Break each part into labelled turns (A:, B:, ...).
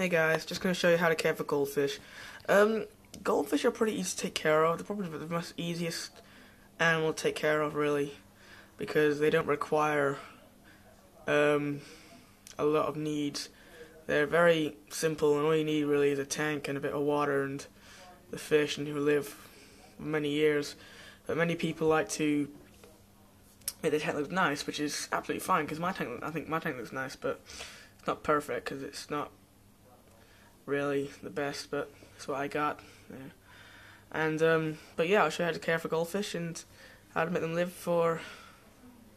A: Hey guys, just going to show you how to care for goldfish. Goldfish are pretty easy to take care of. They're probably the most easiest animal to take care of, really, because they don't require a lot of needs. They're very simple, and all you need really is a tank and a bit of water and the fish, and you'll live for many years. But many people like to make the tank look nice, which is absolutely fine, because I think my tank looks nice, but it's not perfect because it's not really the best, but that's what I got. Yeah. And but yeah, I'll show you how to care for goldfish and how to make them live for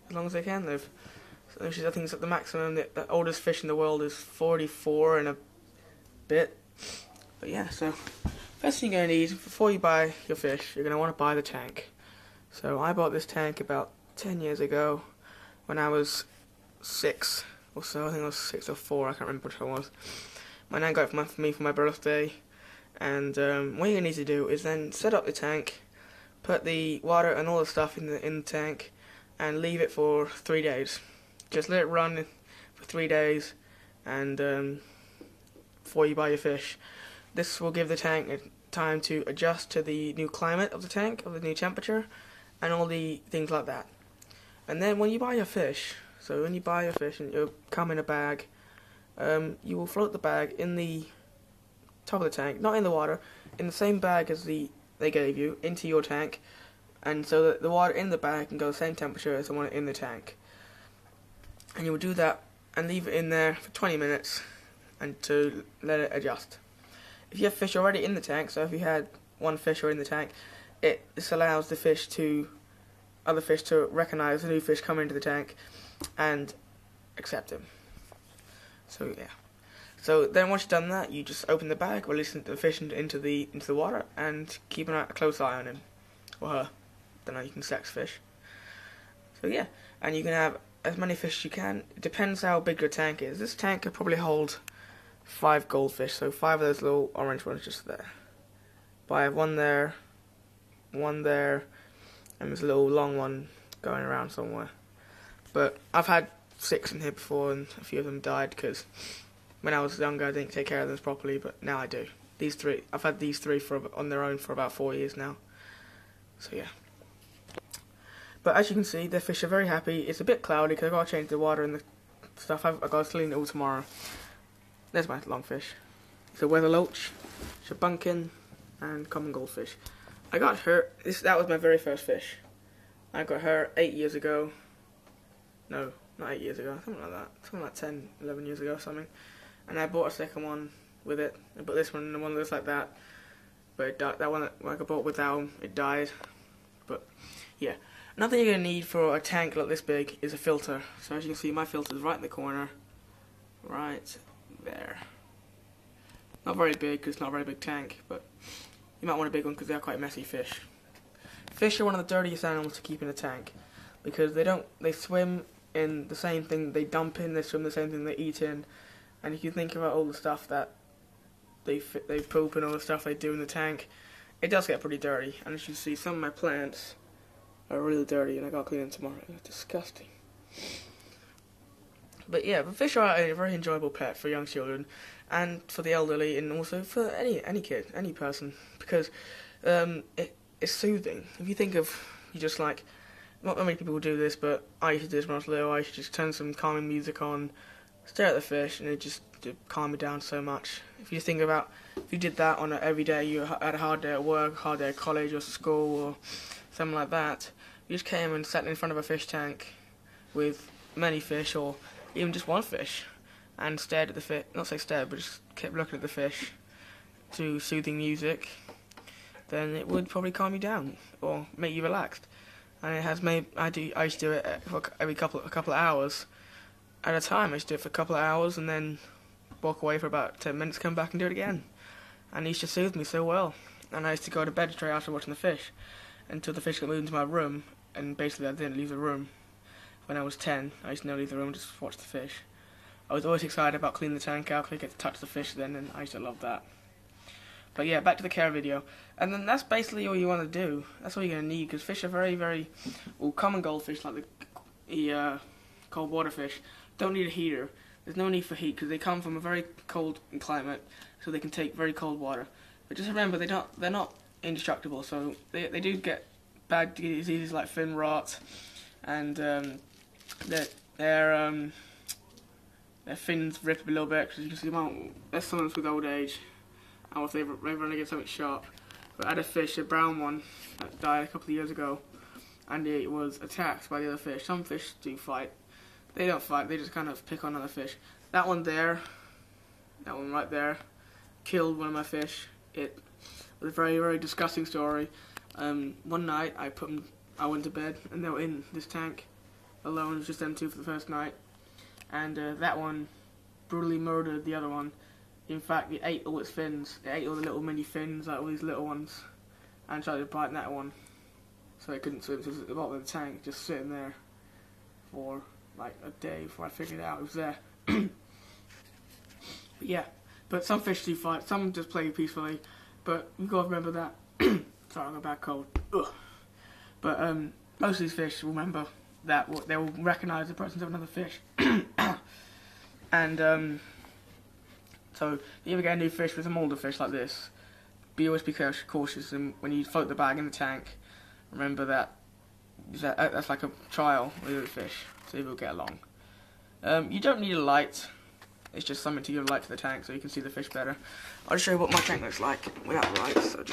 A: as long as they can live. So I think it's at the maximum. The oldest fish in the world is 44 and a bit. But yeah, so first thing you're gonna need before you buy your fish, you're gonna want to buy the tank. So I bought this tank about 10 years ago when I was 6 or so. I think I was 6 or 4. I can't remember which one it was. My nan got it for me for my birthday, and what you're gonna need to do is then set up the tank, put the water and all the stuff in the tank, and leave it for 3 days. Just let it run for 3 days, and before you buy your fish, this will give the tank time to adjust to the new climate of the tank, of the new temperature, and all the things like that. And then when you buy your fish, so when you buy your fish and it'll come in a bag. You will float the bag in the top of the tank, not in the water, in the same bag as they gave you, into your tank, and so that the water in the bag can go the same temperature as the one in the tank. And you will do that and leave it in there for 20 minutes and to let it adjust. If you have fish already in the tank, so if you had one fish already in the tank, this allows the other fish to recognize the new fish coming into the tank and accept him. So yeah. So then once you've done that, you just open the bag, release the fish into the water, and keep a close eye on him or her. Then you can sex fish. So yeah, and you can have as many fish as you can. It depends how big your tank is. This tank could probably hold 5 goldfish, so 5 of those little orange ones just there. But I have one there, and there's a little long one going around somewhere. But I've had 6 in here before, and a few of them died because when I was younger I didn't take care of them properly, but now I do. I've had these 3 on their own for about 4 years now. So yeah. But as you can see, the fish are very happy. It's a bit cloudy because I've got to change the water and the stuff. I've got to clean it all tomorrow. There's my lungfish. It's a weather loach, shabunkin, and common goldfish. I got her. That was my very first fish. I got her 8 years ago. No. Not 8 years ago, something like that. Something like 10, 11 years ago or something. And I bought a second one with it. I bought this one and the one that looks like that. But it died. That one that I bought without them, it died. But yeah. Another thing you're going to need for a tank like this big is a filter. So as you can see, my filter is right in the corner. Right there. Not very big because it's not a very big tank. But you might want a big one because they're quite messy fish. Fish are one of the dirtiest animals to keep in a tank. Because they swim in the same thing they dump in, they swim the same thing they eat in, and if you think about all the stuff that they poop and all the stuff they do in the tank, it does get pretty dirty. And as you see, some of my plants are really dirty, and I gotta clean them tomorrow. It's disgusting. But yeah, but fish are a very enjoyable pet for young children, and for the elderly, and also for any kid, any person, because it's soothing. If you think of, you just like. Not many people do this, but I used to do this when I was little. I used to just turn some calming music on, stare at the fish, and it just calmed me down so much. If you think about, if you did that on every day, you had a hard day at work, hard day at college or school or something like that, you just came and sat in front of a fish tank with many fish or even just one fish and stared at the fish, not say stared, but just kept looking at the fish to soothing music, then it would probably calm you down or make you relaxed. And it has made I used to do it for a couple of hours at a time. I used to do it for a couple of hours and then walk away for about 10 minutes, come back and do it again. And it used to soothe me so well. And I used to go to bed straight after watching the fish until the fish got moved into my room. And basically I didn't leave the room. When I was 10, I used to never leave the room, just watch the fish. I was always excited about cleaning the tank out because I get to touch the fish then, and I used to love that. But yeah, back to the care video. And then that's basically all you want to do. That's all you're going to need, because fish are very, very, well, common goldfish, like the cold water fish, don't need a heater. There's no need for heat because they come from a very cold climate, so they can take very cold water. But just remember, they're not indestructible, so they do get bad diseases like fin rot, and their fins rip a little bit because you can see them. That's someone with old age, or if they run against something sharp. But I had a fish, a brown one, that died a couple of years ago, and it was attacked by the other fish. Some fish do fight. They don't fight, they just kind of pick on other fish. That one right there, killed one of my fish. It was a very, very disgusting story. One night I went to bed and they were in this tank alone. It was just them two for the first night. And that one brutally murdered the other one. In fact, it ate all its fins. It ate all the little mini fins, like all these little ones, and tried to bite that one. So it couldn't swim, so it was at the bottom of the tank, just sitting there for like a day before I figured out it was there. But yeah, but some fish do fight, some just play peacefully, but you've got to remember that. Sorry, I got a bad cold. Ugh. But most of these fish will remember that, they will recognise the presence of another fish. And so if you ever get a new fish with some older fish like this, always be cautious, and when you float the bag in the tank, remember that's like a trial with the fish, so you will get along. You don't need a light, it's just something to give light to the tank so you can see the fish better. I'll just show you what my tank looks like without the lights. So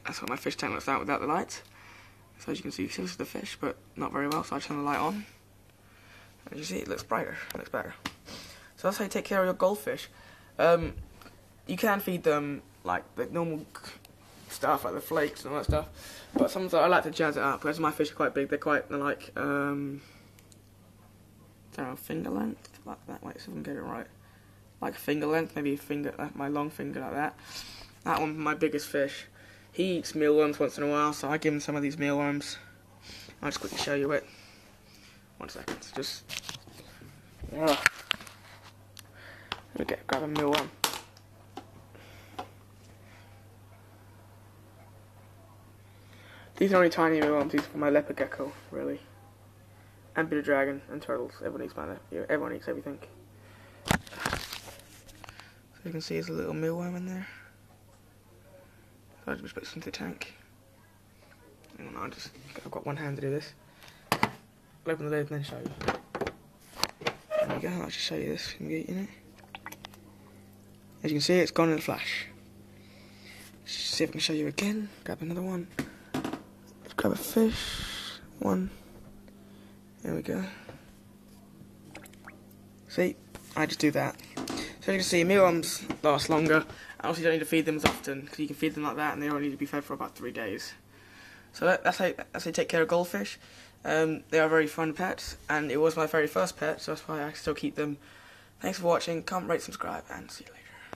A: that's what my fish tank looks like without the lights. So as you can see, this is the fish, but not very well, so I turn the light on. As you see, it looks brighter, it looks better. So that's how you take care of your goldfish. You can feed them like the normal stuff, like the flakes and all that stuff, but sometimes I like to jazz it up because my fish are quite big. They're like I don't know, finger length, like that. Wait, so I can get it right. Like finger length, maybe a finger, like my long finger, like that. That one's my biggest fish. He eats mealworms once in a while, so I give him some of these mealworms. I'll just quickly show you it. 1 second, just. Grab a mealworm. These are only tiny mealworms. These are for my leopard gecko, really, and bearded dragon and turtles. Everyone eats everything. So you can see there's a little mealworm in there. So I just put this into the tank. And I've got one hand to do this. I'll open the lid and then show you. There you go. I'll just show you this. You can get in it. As you can see, it's gone in a flash. See if I can show you again. Grab another one. Let's grab a fish. One. There we go. See? I just do that. So you can see, mealworms last longer. And also you don't need to feed them as often, because you can feed them like that and they only need to be fed for about 3 days. So that's how you take care of goldfish. They are very fun pets, and it was my very first pet, so that's why I still keep them. Thanks for watching. Comment, rate, subscribe, and see you later.